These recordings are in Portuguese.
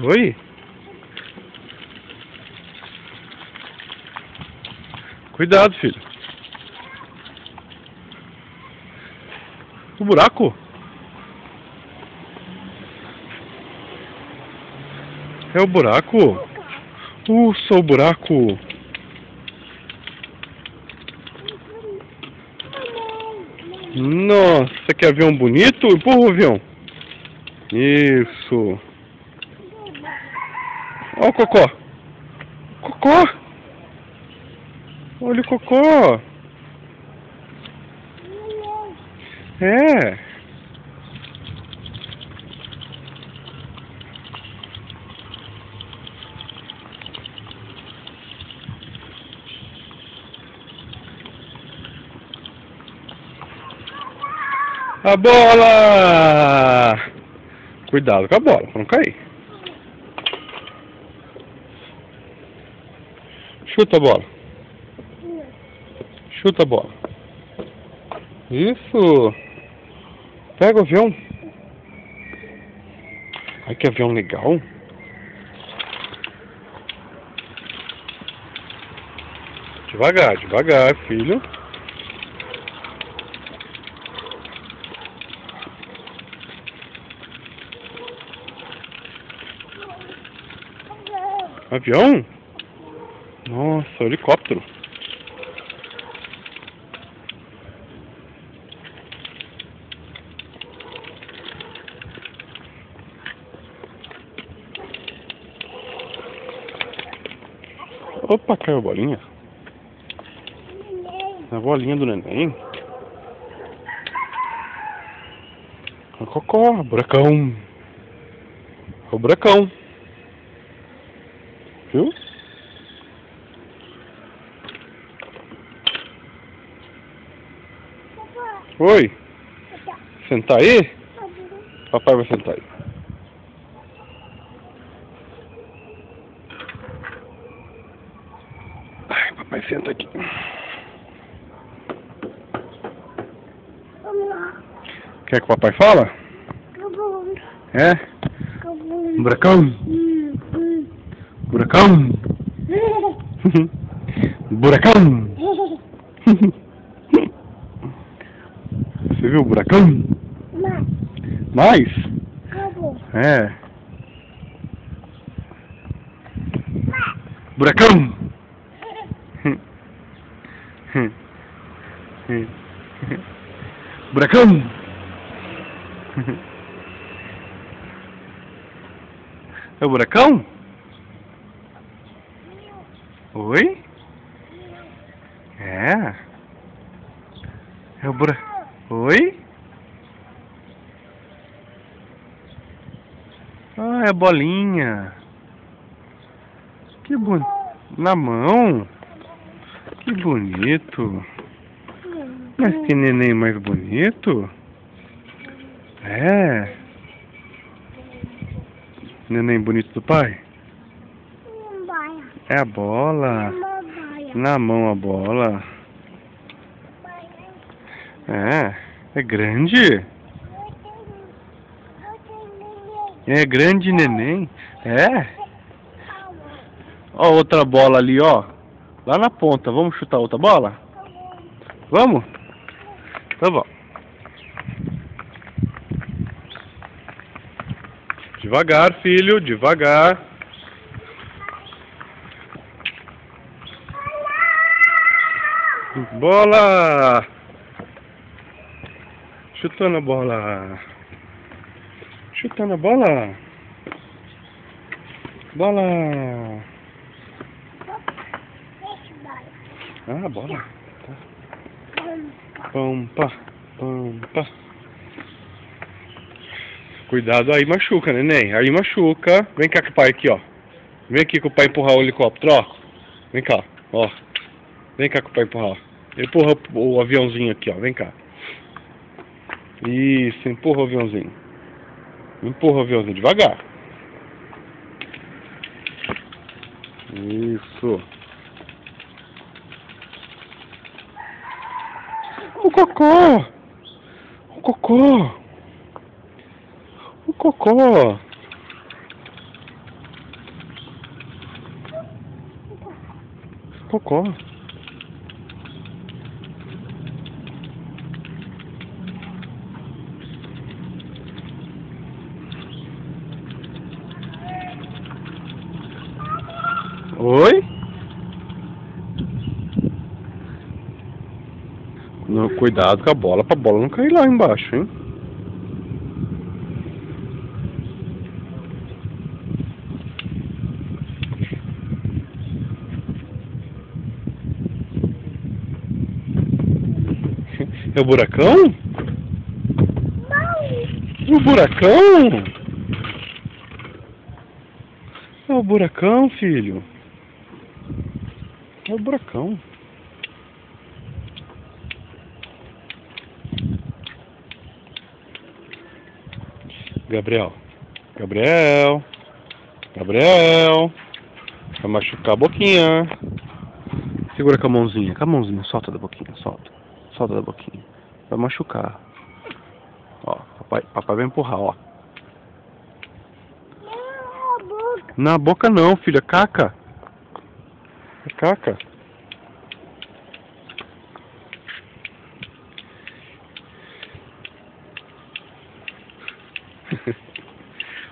Oi? Cuidado, filho. O buraco? É o buraco? Só o buraco. Nossa, que avião bonito. Empurra o avião. Isso. Olha o cocó. Cocó. Olha o cocó. É. A bola! Cuidado com a bola, pra não cair. Chuta a bola. Chuta a bola. Isso! Pega o avião. Ai, que avião legal. Devagar, devagar, filho. Avião? Nossa, helicóptero. Opa, caiu a bolinha. A bolinha do neném. O cocó, buracão. O buracão. Viu? Oi. Sentar aí? Papai vai sentar aí. Ai, papai senta aqui. Quer que o papai fala? É? Buracão? Buracão? Buracão? Você viu o buracão? Mais? É. Buracão? Buracão? É o buracão? Oi? É. É o buracão. Oi? Ah, é a bolinha. Que bonito. Na mão. Que bonito. Mas que neném mais bonito. É. Neném bonito do pai? É a bola. Na mão a bola. É grande. É grande, neném. É. Ó, outra bola ali, ó. Lá na ponta. Vamos chutar outra bola? Vamos? Tá bom. Devagar, filho, devagar. Bola! Chutando a bola. Chutando a bola. Bola. Ah, bola. Tá. Pampa, pampa. Cuidado, aí machuca, neném. Aí machuca. Vem cá com o pai aqui, ó. Vem aqui com o pai empurrar o helicóptero, ó. Vem cá, ó. Vem cá com o pai empurrar. Empurra o aviãozinho aqui, ó. Vem cá. Isso, empurra o aviãozinho. Empurra o aviãozinho devagar. Isso. O cocô! O cocô! O cocô! Cocó. Oi? Cuidado com a bola, pra bola não cair lá embaixo, hein? É o buracão? Não! O buracão? É o buracão, filho. É o buracão. Gabriel. Gabriel. Gabriel. Vai machucar a boquinha. Segura com a mãozinha. Com a mãozinha. Solta da boquinha. Solta. Solta da boquinha. Vai machucar. Ó, papai vai empurrar, ó. Na boca não, filha. Caca. É caca.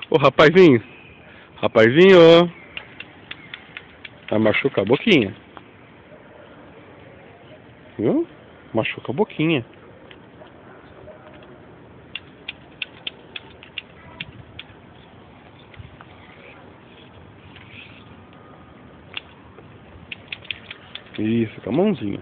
Ô, rapazinho. Rapazinho. Vai machucar a boquinha. Viu? Machuca a boquinha. Isso, com a mãozinha.